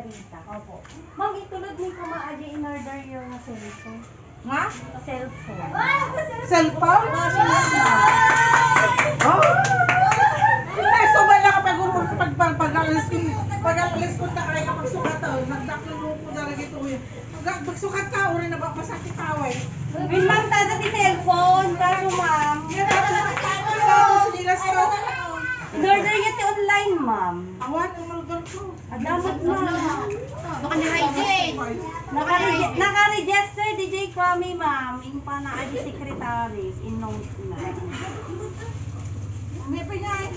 Margarita. Opo. Ma'am, itulad ni ko maaji in-order yung cellphone. Nga? Cellphone. Cellphone? Oh! Ay, so wala ka pag-alis ko ta ay kapag sukat ako, nagdaklan mo po talaga ito eh. Magsukat ka, uri na ba masakit ka eh. Wait, ma'am, tada di cellphone. Kaso, ma'am. Sinilas ko. In-order niya ti online, ma'am. Awan, ang malgar ko. Adamot, ma'am. Baka ni-hygiene. Naka-register DJ Kwame, ma'am. Yung pa na aji secretary in notes na. May pinay.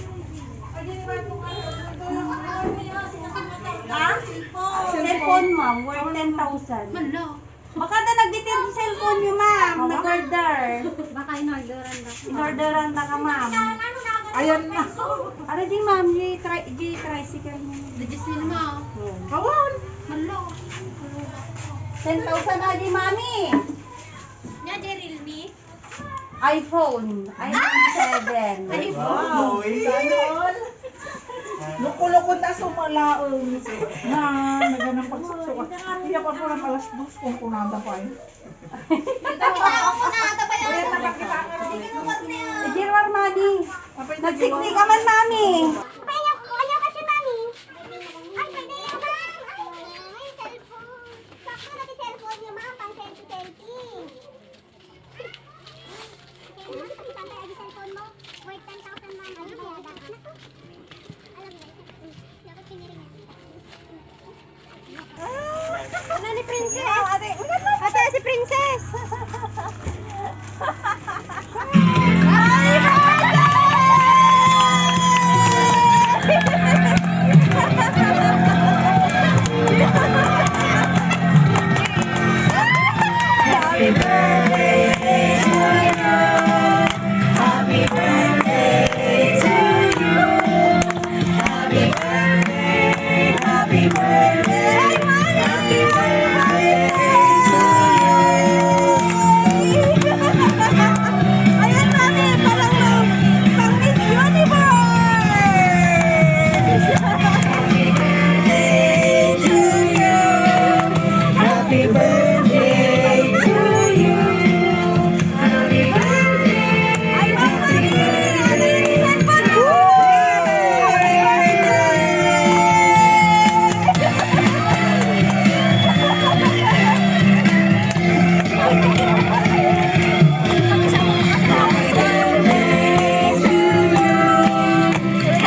Ha? Cellphone, ma'am. Worth 10,000. Malo. Baka na nagbitin sa cellphone niyo, ma'am. Nag-order. Baka in-orderan na. In-orderan na ka, ma'am. Ayan na. Ano di, ma'am? Tricycle niyo. Digisin mo. Awan. Malo. 10,000 na di, mami. Nya, di Realme. iPhone 7. Wow. Sana all. Luko-luko na sumalaon. Na, naganang pagsusukat. Iya pa po ng alas 2 kung kunada pa eh. Tabayaw mo na. Tabayaw Ayan, mo. nakakita ka na. Kinuwag na yan. Ejirwar, mami. Nagsikli ka man, mami. Ayaw kasi, mami. Ay, pwede yan, ma'am. Ay, cellphone. Sakto na si cellphone niyo, ma'am. Pang selfie-selfie. Okay, ma'am. Pakita tayo ang cellphone mo. Worth 10,000, ma'am. Ano ba yan? Alam mo. Dapat pinirin yan. Ano ni Princess? Ate, si Princess. Happy birthday to you. Happy birthday to you. Happy birthday, happy birthday, happy birthday to you. Ayan, mami, parang pang Miss Universe. Happy birthday to you. Happy birthday to you. Happy birthday. Ay, mami, ano yung cellphone ko?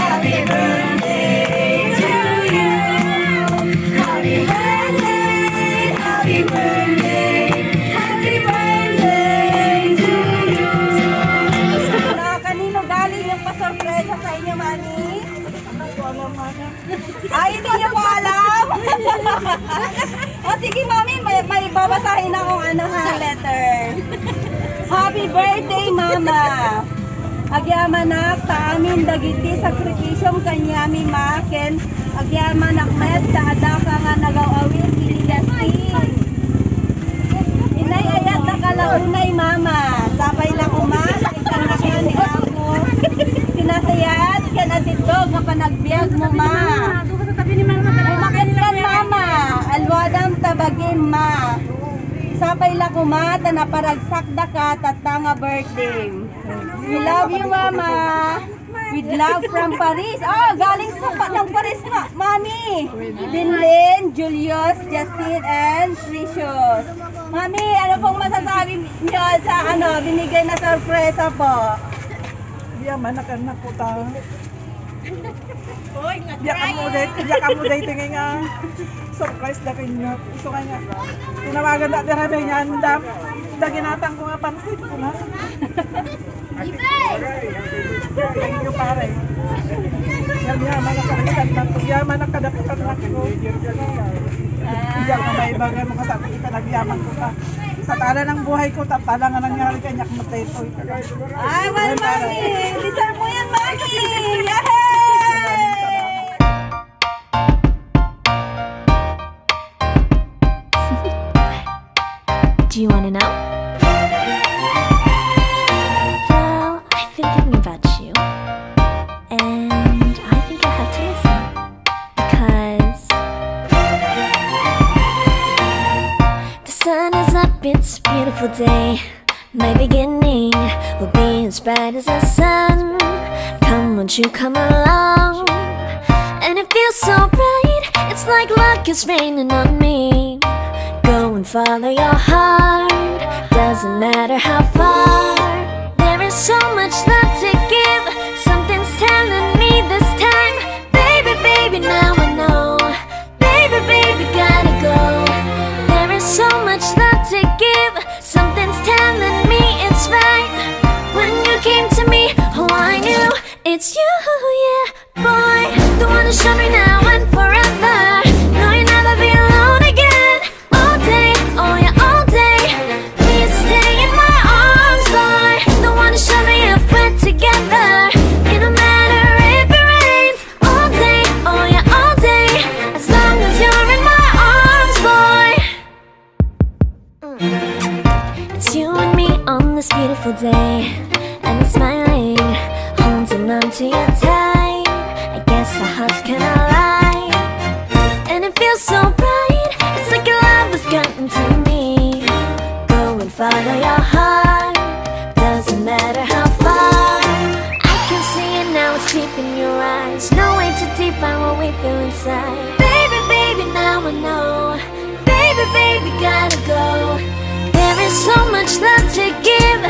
Happy birthday to you. Happy birthday, happy birthday, happy birthday to you. Kanino galing yung pasorpresa sa inyo, mami? Ay, hindi niyo po alam? O sige, mami, may babasahin akong letter. Happy birthday, mama! Agyamanak sa amin dagiti sakripisyong kanyami maken. Agyamanak met sa adaka nga nagawawin kinigastin. Inay ayat na kalaunay, mama. Sabay lang sa isang nakyan ni ako. Sinasayat ka na titog nga panagbiag mo, ma. Umakit kan, mama. Alwadam tabagin, ma. Sabay lang kumata na paragsakda ka tatanga birthday. We love you, mama. With love from Paris. Oh, galing ng Paris, mami. Dinlin, Julius, Justin, and Precious. Mami, ano pong masasabi niyo sa binigay na sorpresa po? Yaman na ka na po ta. Diyak mo dahil tingin nga. Surprise na kanya. Ito kanya. Tinawagan na tira na niya. Andam. Daginatang ko nga pansit ko na. Thank you, pare. Yaman na kadakitan na ko. Yaman na kadakitan na ko. Diyak na may bagay mo kasabi kita nagyaman ko ka. Sa tala ng buhay ko, tala nga nangyari kanya kumatay ito. Ay, well, mami. Deserve mo yan, mami. Yay! Do you want to know? Well, I've been thinking about you. And I think you'll have to listen. Because it's a beautiful day. My beginning will be as bright as the sun. Come, won't you come along? And it feels so bright, it's like luck is raining on me. Go and follow your heart, doesn't matter how far. There is so much love to give, something's telling me this time. Baby, baby, now I know. Baby, baby, gotta go. There is so much love to give, something's telling me it's right. When you came to me, oh I knew it's you, yeah, boy. The one who showed me now and forever. No, you'll never be alone again. All day, oh yeah, all day. Please stay in my arms, boy. The one who showed me if we're together. It don't matter if it rains. All day, oh yeah, all day. As long as you're in my arms, boy. It's you and me on this beautiful day, and I'm smiling, holding on to you tight. I guess our hearts cannot lie, and it feels so bright. It's like your love has gotten to me. Go and follow your heart, doesn't matter how far. I can see it now, it's deep in your eyes. No way to define what we feel inside. Baby, baby, now I know. Baby, baby, gotta go. There is so much love to give,